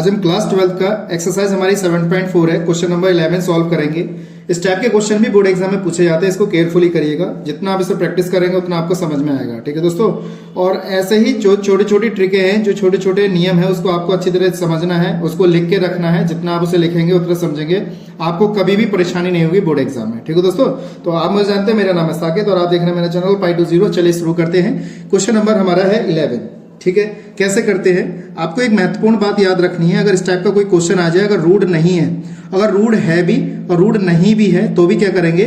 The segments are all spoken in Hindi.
आज हम क्लास 12 का एक्सरसाइज हमारी 7.4 है, क्वेश्चन नंबर 11 सॉल्व करेंगे। इस टाइप के क्वेश्चन भी बोर्ड एग्जाम में पूछे जाते हैं, इसको केयरफुली करिएगा। जितना आप इसे प्रैक्टिस करेंगे उतना आपको समझ में आएगा, ठीक है दोस्तों। और ऐसे ही जो छोटी छोटी ट्रिकें हैं, जो छोटे छोटे नियम है, उसको आपको अच्छी तरह समझना है, उसको लिख के रखना है। जितना आप उसे लिखेंगे उतना समझेंगे, आपको कभी भी परेशानी नहीं होगी बोर्ड एग्जाम में, ठीक है दोस्तों। तो आप मुझे जानते हैं, मेरा नाम है साकेत और आप देख रहे हैं मेरा चैनल Pi20। चलिए शुरू करते हैं। क्वेश्चन नंबर हमारा है 11, ठीक है। कैसे करते हैं, आपको एक महत्वपूर्ण बात याद रखनी है। अगर इस टाइप का कोई क्वेश्चन आ जाए, अगर रूट नहीं है, अगर रूट है भी और रूट नहीं भी है, तो भी क्या करेंगे,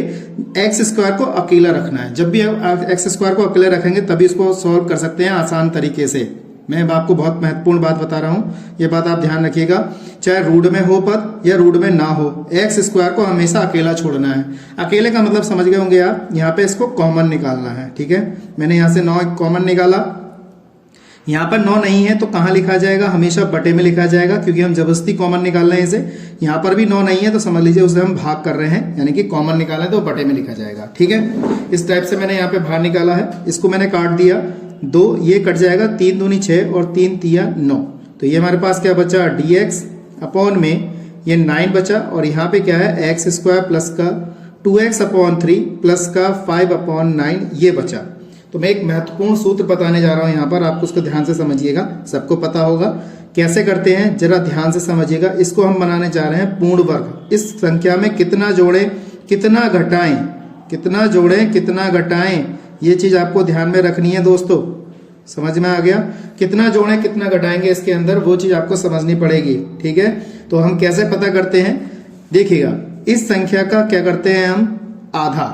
एक्स स्क्वायर को अकेला रखना है। जब भी आप एक्स स्क्वायर को अकेला रखेंगे तभी इसको सॉल्व कर सकते हैं आसान तरीके से। मैं आपको बहुत महत्वपूर्ण बात बता रहा हूं, ये बात आप ध्यान रखिएगा। चाहे रूट में हो पद या रूट में ना हो, एक्स स्क्वायर को हमेशा अकेला छोड़ना है। अकेले का मतलब समझ गए होंगे आप, यहाँ पे इसको कॉमन निकालना है, ठीक है। मैंने यहाँ से 9 कॉमन निकाला, यहाँ पर 9 नहीं है तो कहाँ लिखा जाएगा, हमेशा बटे में लिखा जाएगा, क्योंकि हम जबरदस्ती कॉमन निकाल रहे हैं इसे। यहाँ पर भी 9 नहीं है तो समझ लीजिए उसे हम भाग कर रहे हैं, यानी कि कॉमन निकाला है तो बटे में लिखा जाएगा, ठीक है। इस टाइप से मैंने यहाँ पे बाहर निकाला है, इसको मैंने काट दिया 2, ये कट जाएगा, 3 दूनी 6 और 3 तिया 9। तो ये हमारे पास क्या बचा, dx अपॉन में ये 9 बचा, और यहाँ पे क्या है, एक्स स्क्वायर प्लस का 2x अपॉन 3 प्लस का 5 अपॉन 9 ये बचा। तो मैं एक महत्वपूर्ण सूत्र बताने जा रहा हूं यहाँ पर, आपको उसको ध्यान से समझिएगा। सबको पता होगा कैसे करते हैं, जरा ध्यान से समझिएगा। इसको हम बनाने जा रहे हैं पूर्ण वर्ग। इस संख्या में कितना जोड़ें कितना घटाएं, कितना जोड़ें कितना घटाएं, ये चीज आपको ध्यान में रखनी है दोस्तों। समझ में आ गया, कितना जोड़ें कितना घटाएंगे इसके अंदर, वो चीज आपको समझनी पड़ेगी, ठीक है। तो हम कैसे पता करते हैं, देखिएगा। इस संख्या का क्या करते हैं हम, आधा।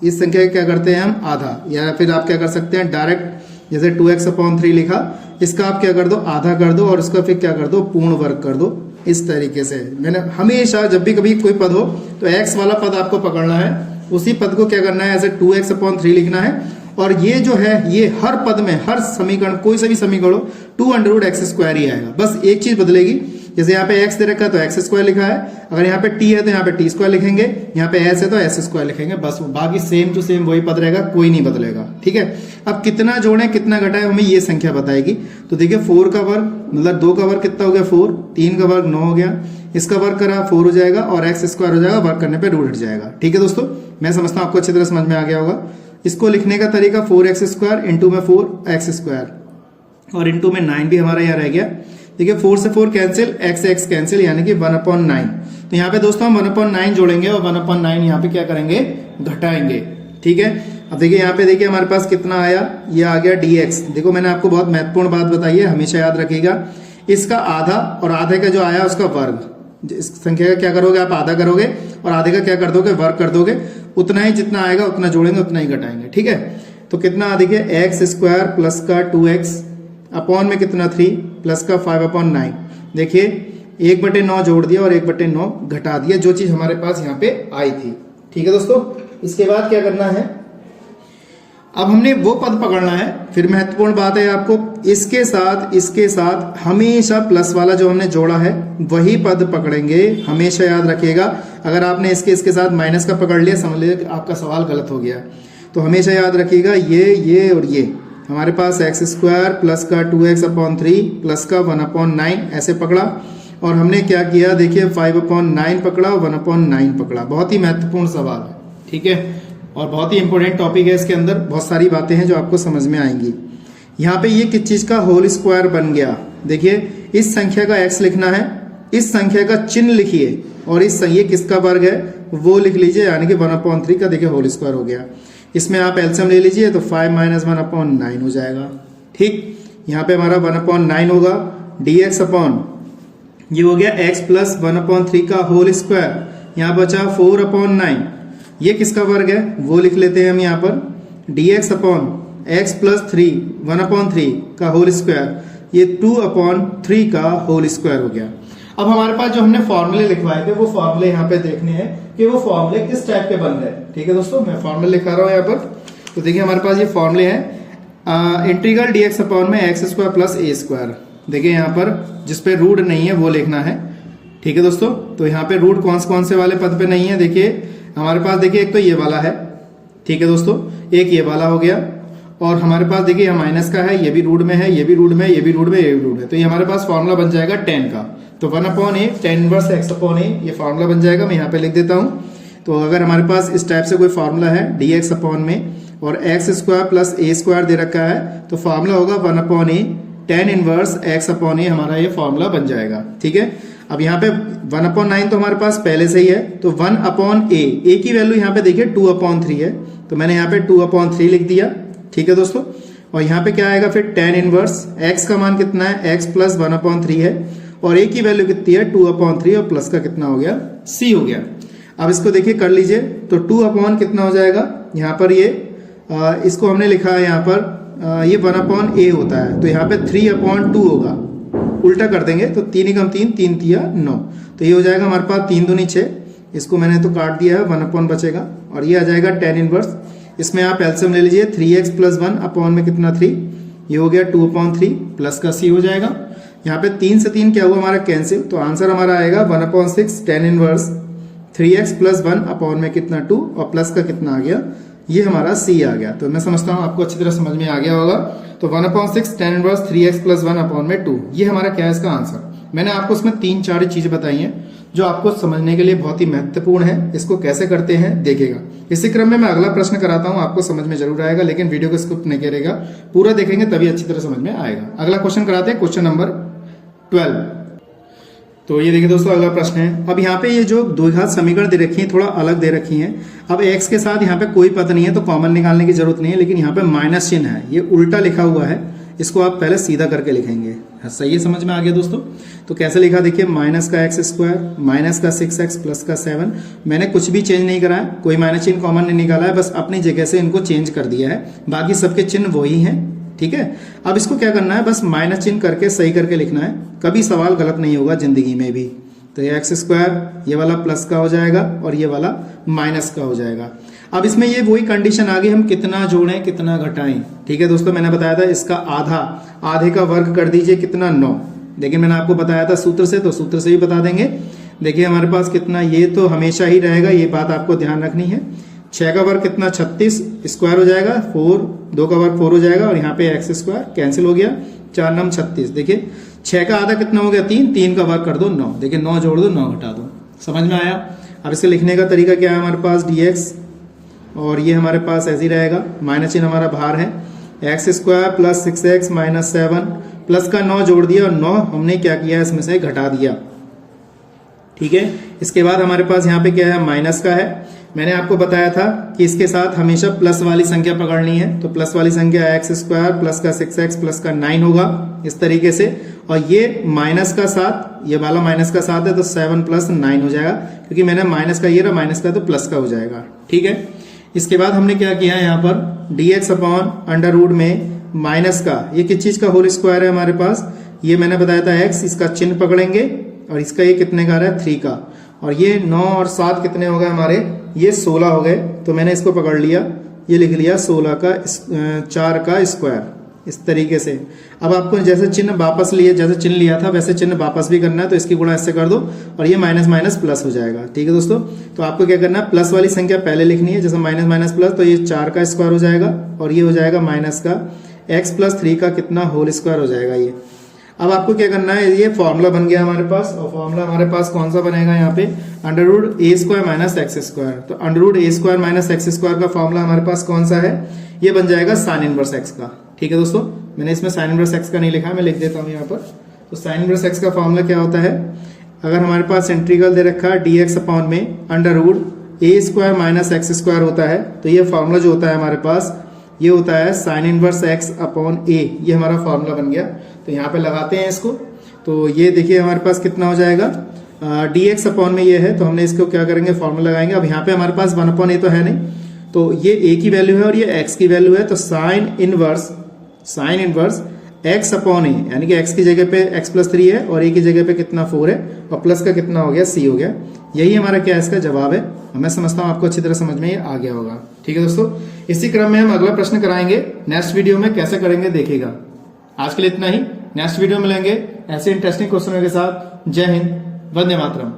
इस संख्या का क्या करते हैं हम, आधा। या फिर आप क्या कर सकते हैं, डायरेक्ट जैसे 2x अपॉन 3 लिखा, इसका आप क्या कर दो, आधा कर दो, और इसका फिर क्या कर दो, पूर्ण वर्ग कर दो। इस तरीके से मैंने हमेशा, जब भी कभी कोई पद हो तो x वाला पद आपको पकड़ना है, उसी पद को क्या करना है, ऐसे 2x अपॉन 3 लिखना है। और ये जो है, ये हर पद में, हर समीकरण, कोई सा भी समीकरण हो, 2√x² ही आएगा। बस एक चीज बदलेगी, जैसे यहाँ पे x दे रखा है तो x² लिखा है, अगर यहाँ पे t है तो यहाँ पे t² लिखेंगे, यहाँ पे s है तो s² लिखेंगे, बस। बाकी सेम टू सेम वही पद रहेगा, कोई नहीं बदलेगा, ठीक है। अब कितना जोड़े कितना घटाए, हमें ये संख्या बताएगी। तो देखिए 4 का वर्ग मतलब 2 का वर्ग कितना हो गया, 4, 3 का वर्ग 9 हो गया, इसका वर्ग करा 4 हो जाएगा, और x² हो जाएगा, वर्ग करने पर रूट हट जाएगा, ठीक है दोस्तों। मैं समझता हूँ आपको अच्छी तरह समझ में आ गया होगा। इसको लिखने का तरीका 4x² इंटू में 4x² और इंटू में 9 भी हमारा यहाँ रह गया। देखिए 4 से 4 कैंसिल, x कैंसिल, यानी कि 1/9। तो यहाँ पे दोस्तों हम 1/9 जोड़ेंगे और 1/9 यहाँ पे क्या करेंगे, घटाएंगे, ठीक है। अब देखिए यहाँ पे देखिए हमारे पास कितना आया, ये आ गया dx। देखो मैंने आपको बहुत महत्वपूर्ण बात बताई है, हमेशा याद रखिएगा। इसका आधा और आधे का जो आया उसका वर्ग, इस संख्या का क्या करोगे आप, आधा करोगे और आधे का क्या कर दोगे, वर्ग कर दोगे। उतना ही जितना आएगा उतना जोड़ेंगे, उतना ही घटाएंगे, ठीक है। तो कितना देखिए, x² प्लस का 2x अपॉन में कितना 3 प्लस का 5/9। देखिए 1/9 जोड़ दिया और 1/9 घटा दिया, जो चीज हमारे पास यहाँ पे आई थी, ठीक है दोस्तों। इसके बाद क्या करना है, अब हमने वो पद पकड़ना है। फिर महत्वपूर्ण बात है, आपको इसके साथ हमेशा प्लस वाला जो हमने जोड़ा है वही पद पकड़ेंगे, हमेशा याद रखिएगा। अगर आपने इसके साथ माइनस का पकड़ लिया, समझ लीजिए आपका सवाल गलत हो गया। तो हमेशा याद रखिएगा, ये और ये हमारे पास x² प्लस का 2x अपॉन 3 प्लस का 1/9 ऐसे पकड़ा, और हमने क्या किया, देखिए 5/9 पकड़ा, 1/9 पकड़ा। बहुत ही महत्वपूर्ण सवाल है, ठीक है, और बहुत ही इंपॉर्टेंट टॉपिक है। इसके अंदर बहुत सारी बातें हैं जो आपको समझ में आएंगी। यहाँ पे ये किस चीज का होल स्क्वायर बन गया, देखिए इस संख्या का x लिखना है, इस संख्या का चिन्ह लिखिए, और ये किसका वर्ग है वो लिख लीजिए, यानी कि 1/3 का देखिए होल स्क्वायर हो गया। इसमें आप एलसीएम ले लीजिए तो 5 - 1/9 हो जाएगा, ठीक। यहाँ पे हमारा 1/9 होगा, dx अपॉन ये हो गया x प्लस 1/3 का होल स्क्वायर, यहाँ बचा 4/9। ये किसका वर्ग है वो लिख लेते हैं हम यहाँ पर, dx अपॉन x प्लस 3 1/3 का होल स्क्वायर, ये 2/3 का होल स्क्वायर हो गया। अब हमारे पास जो हमने फॉर्मूले लिखवाए थे, वो फॉर्मूले यहाँ पे देखने हैं कि वो फॉर्मूले किस टाइप के बन रहे हैं, ठीक है दोस्तों। मैं फॉर्मूले लिखा रहा हूँ यहाँ पर। तो देखिए हमारे पास ये फॉर्मूले हैं, इंटीग्रल dx अपॉन में x² प्लस a²। देखिए यहाँ पर जिस पे रूट नहीं है वो लिखना है, ठीक है दोस्तों। तो यहाँ पे रूट कौन से वाले पद पे नहीं है, देखिए हमारे पास, देखिए एक तो ये वाला है, ठीक है दोस्तों, एक ये वाला हो गया, और हमारे पास देखिए यहाँ माइनस का है, ये भी रूट में है, ये भी रूट में, ये भी रूट में, ये भी रूट में। तो ये हमारे पास फॉर्मूला बन जाएगा 10 का। तो 1/a tan inverse x upon a ये फार्मूला बन जाएगा। मैं यहाँ पे लिख देता हूँ। तो अगर हमारे पास इस टाइप से कोई फार्मूला है dx अपॉन में और x square plus a square दे रखा है तो फार्मूला होगा 1/a tan inverse x upon a, हमारा ये फार्मूला बन जाएगा। ठीक है, अब यहाँ पे 1/9 तो हमारे पास पहले से ही है, तो 1/a, a की वैल्यू यहाँ पे देखिए 2/3 है, तो मैंने यहाँ पे 2/3 लिख दिया। ठीक है दोस्तों, और यहाँ पे क्या आएगा फिर tan इनवर्स x का मान कितना है, x प्लस 1/3 है, और a की वैल्यू कितनी है 2/3 और प्लस का कितना हो गया, c हो गया। अब इसको देखिए कर लीजिए, तो 2 कितना हो जाएगा, यहाँ पर ये इसको हमने लिखा है यहाँ पर ये 1/a होता है, तो यहाँ पे 3/2 होगा, उल्टा कर देंगे तो 3 × 3 3 × 9, तो ये हो जाएगा हमारे पास 3 दूनी 6, इसको मैंने तो काट दिया है, 1 बचेगा, और ये आ जाएगा tan इनवर्स। इसमें आप एलसीएम ले लीजिए, 3x + 1 अपॉन में कितना 3, ये हो गया 2/3 प्लस का c हो जाएगा। यहाँ पे 3 से 3 क्या हुआ हमारा कैंसिल, तो आंसर हमारा आएगा 1/6 tan इनवर्स 3x + 1 अपॉन में कितना 2 और प्लस का कितना आ गया, ये हमारा c आ गया। तो मैं समझता हूँ आपको अच्छी तरह समझ में आ गया होगा। तो 1/6 tan इनवर्स 3x + 1 अपॉन में 2, ये हमारा क्या है इसका आंसर। मैंने आपको इसमें 3-4 चीजें बताई हैं जो आपको समझने के लिए बहुत ही महत्वपूर्ण है। इसको कैसे करते हैं देखिएगा। इसी क्रम में मैं अगला प्रश्न कराता हूँ, आपको समझ में जरूर आएगा, लेकिन वीडियो को स्किप नहीं करेगा, पूरा देखेंगे तभी अच्छी तरह समझ में आएगा। अगला क्वेश्चन कराते हैं, क्वेश्चन नंबर 12। तो ये देखिए दोस्तों, अगला प्रश्न है। अब यहाँ पे ये जो द्विघात समीकरण दे रखी है थोड़ा अलग दे रखी है। अब x के साथ यहाँ पे कोई पद नहीं है तो कॉमन निकालने की जरूरत नहीं है, लेकिन यहाँ पे माइनस चिन्ह है, ये उल्टा लिखा हुआ है, इसको आप पहले सीधा करके लिखेंगे। सही है, समझ में आ गया दोस्तों। तो कैसे लिखा देखिए, माइनस का x स्क्वायर माइनस का 6x प्लस का 7, मैंने कुछ भी चेंज नहीं करा है, कोई माइनस चिन्ह कॉमन नहीं निकाला है, बस अपनी जगह से इनको चेंज कर दिया है, बाकी सबके चिन्ह वही हैं। ठीक है, अब इसको क्या करना है, बस माइनस चिन्ह करके सही करके लिखना है, कभी सवाल गलत नहीं होगा जिंदगी में भी। तो ये x स्क्वायर ये वाला प्लस का हो जाएगा और ये वाला माइनस का हो जाएगा। अब इसमें ये वही कंडीशन आ गई, हम कितना जोड़ें कितना घटाएं। ठीक है दोस्तों, मैंने बताया था इसका आधा, आधे का वर्ग कर दीजिए कितना 9, लेकिन मैंने आपको बताया था सूत्र से, तो सूत्र से भी बता देंगे। देखिए हमारे पास कितना, ये तो हमेशा ही रहेगा, ये बात आपको ध्यान रखनी है। 6 का वर्ग कितना 36, स्क्वायर हो जाएगा 4, 2 का वर्ग 4 हो जाएगा, और यहाँ पे x स्क्वायर कैंसिल हो गया, 4 9 36। देखिए 6 का आधा कितना हो गया 3, 3 का वर्ग कर दो 9, देखिए 9 जोड़ दो 9 घटा दो, समझ में आया। अब इसे लिखने का तरीका क्या है, हमारे पास dx और ये हमारे पास ऐसे ही रहेगा, माइनस चिन्ह हमारा बाहर है, x square plus 6x minus 7 plus का 9 जोड़ दिया, और 9 हमने क्या किया इसमें से घटा दिया। ठीक है, इसके बाद हमारे पास यहाँ पे क्या है, माइनस का है। मैंने आपको बताया था कि इसके साथ हमेशा प्लस वाली संख्या पकड़नी है, तो प्लस वाली संख्या x स्क्वायर प्लस का 6x प्लस का 9 होगा इस तरीके से, और ये माइनस का साथ, ये वाला माइनस का साथ है तो 7 + 9 हो जाएगा, क्योंकि मैंने माइनस का ये रहा, माइनस का तो प्लस का हो जाएगा। ठीक है, इसके बाद हमने क्या किया है, यहाँ पर dx अपॉन अंडर रूट में माइनस का, ये किस चीज का होल स्क्वायर है हमारे पास, ये मैंने बताया था x, इसका चिन्ह पकड़ेंगे, और इसका ये कितने का है 3 का, और ये 9 और 7 कितने हो गए हमारे, ये 16 हो गए, तो मैंने इसको पकड़ लिया, ये लिख लिया 16 का 4 का स्क्वायर, इस तरीके से। अब आपको जैसे चिन्ह वापस लिए, जैसे चिन्ह लिया था वैसे चिन्ह वापस भी करना है, तो इसकी गुणा इससे कर दो, और ये माइनस माइनस प्लस हो जाएगा। ठीक है दोस्तों, तो आपको क्या करना है, प्लस वाली संख्या पहले लिखनी है, जैसे माइनस माइनस प्लस, तो ये 4 का स्क्वायर हो जाएगा, और ये हो जाएगा माइनस का x + 3 का कितना होल स्क्वायर हो जाएगा ये। अब आपको क्या करना है, ये फॉर्मूला बन गया हमारे पास, और फॉर्मूला हमारे पास कौन सा बनेगा यहाँ पे, √a² - x स्क्वायर। तो √a² - x स्क्वायर का फॉर्मूला हमारे पास कौन सा है, ये बन जाएगा sin इनवर्स x का। ठीक है दोस्तों, मैंने इसमें sin इनवर्स x का नहीं लिखा है, मैं लिख देता हूँ यहाँ पर। तो sin इनवर्स x का फॉर्मूला क्या होता है, अगर हमारे पास इंटीग्रल दे रखा है dx अपॉन में √a² - x स्क्वायर होता है, तो ये फॉर्मूला जो होता है हमारे पास, ये होता है sin inverse x upon a, ये हमारा फॉर्मूला बन गया। तो यहाँ पे लगाते हैं इसको, तो ये देखिए हमारे पास कितना हो जाएगा, dx अपॉन में ये है, तो हमने इसको क्या करेंगे, फॉर्मूला लगाएंगे। अब यहाँ पे हमारे पास 1/a तो है नहीं, तो ये a की वैल्यू है और ये x की वैल्यू है, तो sin inverse x upon a, यानी कि x की जगह पे x + 3 है और a की जगह पे कितना 4 है, और प्लस का कितना हो गया c हो गया। यही हमारा क्या है, इसका जवाब है। मैं समझता हूँ आपको अच्छी तरह समझ में ये आ गया होगा। ठीक है दोस्तों, इसी क्रम में हम अगला प्रश्न कराएंगे, नेक्स्ट वीडियो में कैसे करेंगे देखिएगा। आज के लिए इतना ही, नेक्स्ट वीडियो मिलेंगे ऐसे इंटरेस्टिंग क्वेश्चनों के साथ। जय हिंद, वंदे मातरम।